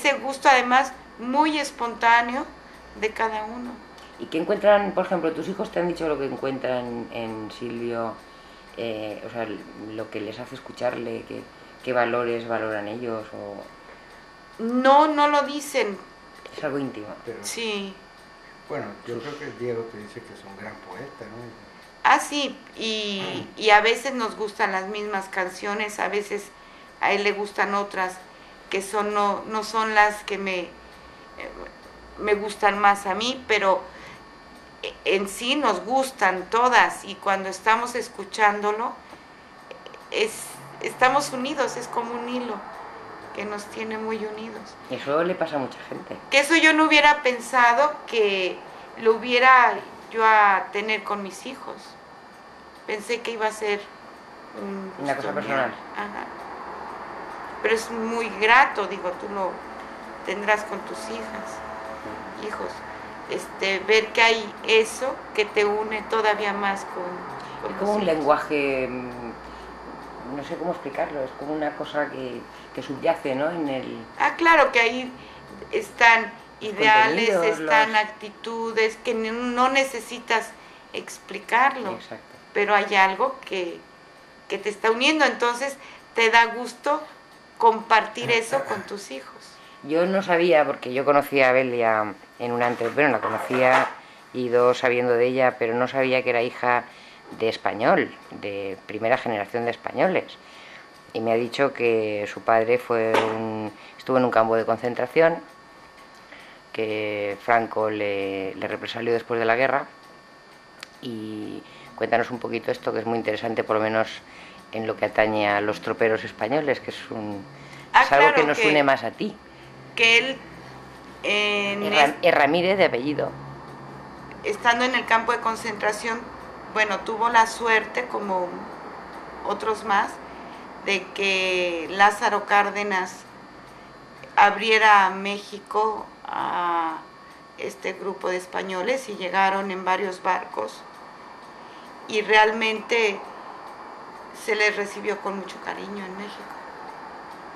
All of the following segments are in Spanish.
ese gusto además muy espontáneo de cada uno. ¿Y qué encuentran, por ejemplo, tus hijos te han dicho lo que encuentran en Silvio, o sea, lo que les hace escucharle, qué valores valoran ellos? No, no lo dicen. Es algo íntimo. Pero, Sí. bueno, yo creo que Diego te dice que es un gran poeta, ¿no? Ah, sí, y a veces nos gustan las mismas canciones, a veces a él le gustan otras que son no son las que me gustan más a mí, pero en sí nos gustan todas y cuando estamos escuchándolo estamos unidos, es como un hilo que nos tiene muy unidos. Eso le pasa a mucha gente. Que eso yo no hubiera pensado que lo hubiera yo a tener con mis hijos. Pensé que iba a ser una cosa personal. Ajá. Pero es muy grato, digo, tú lo tendrás con tus hijos. Ver que hay eso que te une todavía más con es como un lenguaje, no sé cómo explicarlo, es como una cosa que subyace, ¿no? En el... Ah, claro, que ahí están ideales, están actitudes que no necesitas explicarlo. Exacto. Pero hay algo que te está uniendo, entonces te da gusto compartir eso con tus hijos. Yo no sabía, porque yo conocía a Belia en una bueno, la conocía, he ido sabiendo de ella, pero no sabía que era hija de español, de primera generación de españoles. Y me ha dicho que su padre estuvo en un campo de concentración, que Franco le represalió después de la guerra. Y cuéntanos un poquito esto, que es muy interesante, por lo menos en lo que atañe a los troperos españoles, que es algo que nos une más a ti. Que él... Ramírez de apellido. Estando en el campo de concentración, bueno, tuvo la suerte, como otros más, de que Lázaro Cárdenas abriera México a este grupo de españoles y llegaron en varios barcos y realmente se les recibió con mucho cariño en México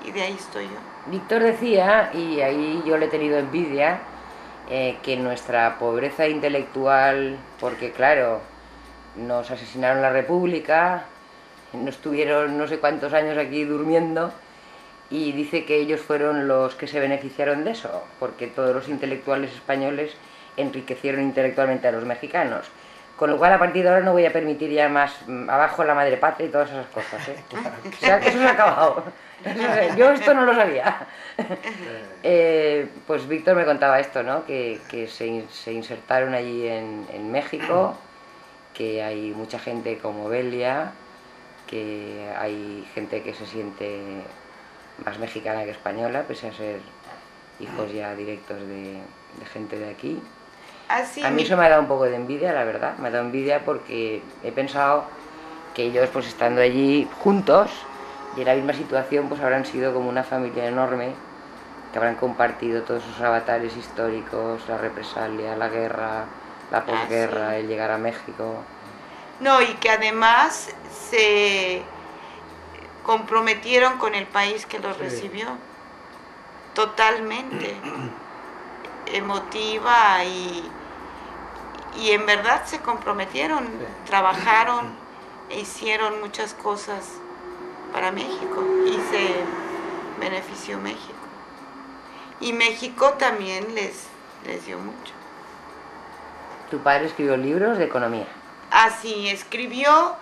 y de ahí estoy yo. Víctor decía, y ahí yo le he tenido envidia, que nuestra pobreza intelectual, porque claro, nos asesinaron la República, nos tuvieron no sé cuántos años aquí durmiendo, y dice que ellos fueron los que se beneficiaron de eso, porque todos los intelectuales españoles enriquecieron intelectualmente a los mexicanos. Con lo cual, a partir de ahora no voy a permitir ya más abajo la madre patria y todas esas cosas, ¿eh? O sea, que eso se ha acabado. Yo esto no lo sabía. Pues Víctor me contaba esto, ¿no? Que se insertaron allí en México, que hay mucha gente como Belia, que hay gente que se siente más mexicana que española, pese a ser hijos ya directos de gente de aquí. A mí eso me ha dado un poco de envidia, la verdad. Me ha dado envidia porque he pensado que ellos, pues estando allí juntos y en la misma situación, pues habrán sido como una familia enorme, que habrán compartido todos sus avatares históricos, la represalia, la guerra, la posguerra, el llegar a México. No, y que además se comprometieron con el país que los recibió. Totalmente. Emotiva y en verdad se comprometieron, trabajaron e hicieron muchas cosas para México y se benefició México. Y México también les dio mucho. ¿Tu padre escribió libros de economía? Ah, sí, escribió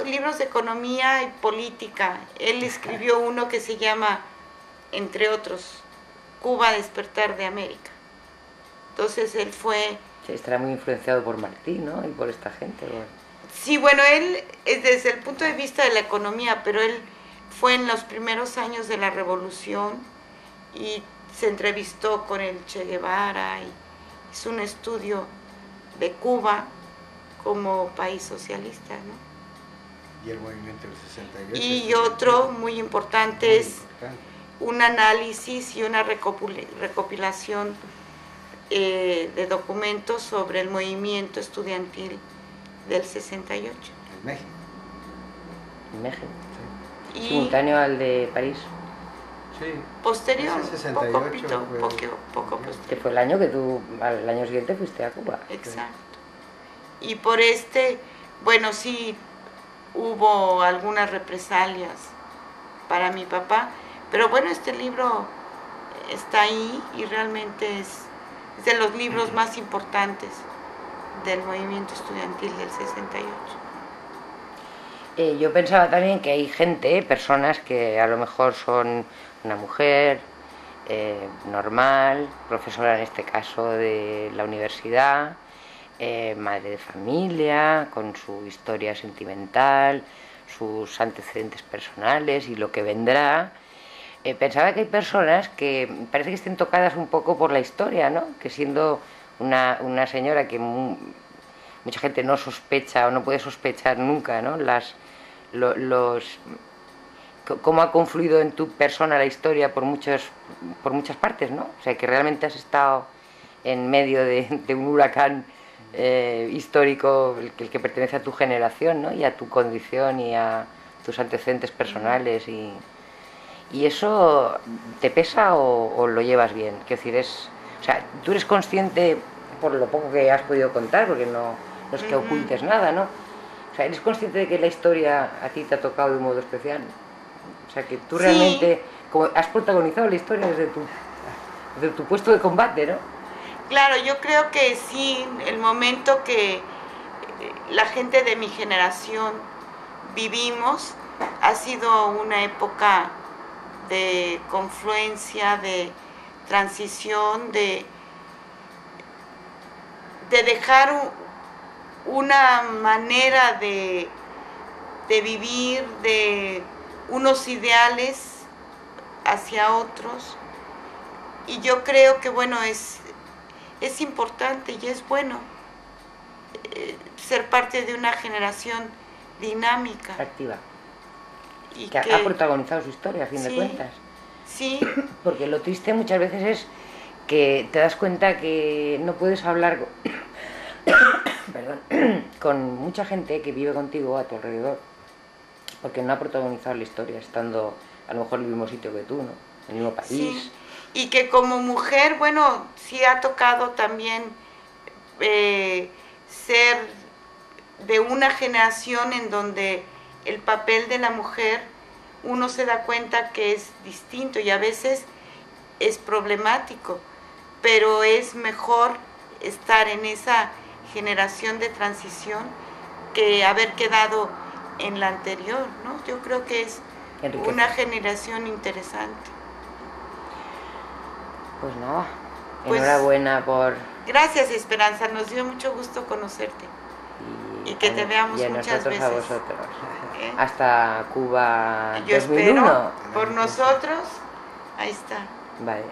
libros de economía y política. Él escribió uno que se llama, entre otros, Cuba, Despertar de América. Entonces él fue... Sí, estará muy influenciado por Martí, ¿no? Y por esta gente. Bueno. Sí, bueno, él es desde el punto de vista de la economía, pero él fue en los primeros años de la Revolución y se entrevistó con el Che Guevara y hizo un estudio de Cuba como país socialista, ¿no? Y el movimiento del 68. Y otro muy importante es un análisis y una recopilación de documentos sobre el movimiento estudiantil del 68. En México. En México. Sí. Simultáneo al de París. Sí. Posterior, Ese 68 poco Que posterior. fue el año que tú, al año siguiente, fuiste a Cuba. Exacto. Y por bueno, sí hubo algunas represalias para mi papá, pero bueno, este libro está ahí y realmente es de los libros más importantes del movimiento estudiantil del 68. Yo pensaba también que hay gente, personas que a lo mejor son una mujer normal, profesora en este caso de la universidad, madre de familia, con su historia sentimental, sus antecedentes personales y lo que vendrá. Pensaba que hay personas que parece que estén tocadas un poco por la historia, ¿no? Que siendo una señora que mucha gente no sospecha o no puede sospechar nunca, ¿no? Cómo ha confluido en tu persona la historia por muchas partes, ¿no? O sea, que realmente has estado en medio de un huracán histórico, el que pertenece a tu generación, ¿no? Y a tu condición y a tus antecedentes personales y eso te pesa o lo llevas bien. Quiero decir, o sea, tú eres consciente por lo poco que has podido contar, porque no es que ocultes nada, ¿no? O sea, ¿eres consciente de que la historia a ti te ha tocado de un modo especial? O sea, que tú Sí. realmente como has protagonizado la historia desde tu puesto de combate, ¿no? Claro, yo creo que sí, el momento que la gente de mi generación vivimos ha sido una época de confluencia, de transición, de dejar una manera de vivir, de unos ideales hacia otros. Y yo creo que, bueno, es importante y es bueno ser parte de una generación dinámica. Activa. Y que ha protagonizado su historia, a fin de cuentas. Sí. Porque lo triste muchas veces es que te das cuenta que no puedes hablar perdón, con mucha gente que vive contigo a tu alrededor, porque no ha protagonizado la historia, estando a lo mejor en el mismo sitio que tú, ¿no? En el mismo país. Sí. Y que como mujer, bueno, sí ha tocado también ser de una generación en donde el papel de la mujer uno se da cuenta que es distinto y a veces es problemático, pero es mejor estar en esa generación de transición que haber quedado en la anterior, ¿no? Yo creo que es una generación interesante. Pues nada, enhorabuena por... Gracias, Esperanza, nos dio mucho gusto conocerte y que te veamos muchas veces. A vosotros. Hasta Cuba. Yo 2001. espero por nosotros, ahí está. Vale.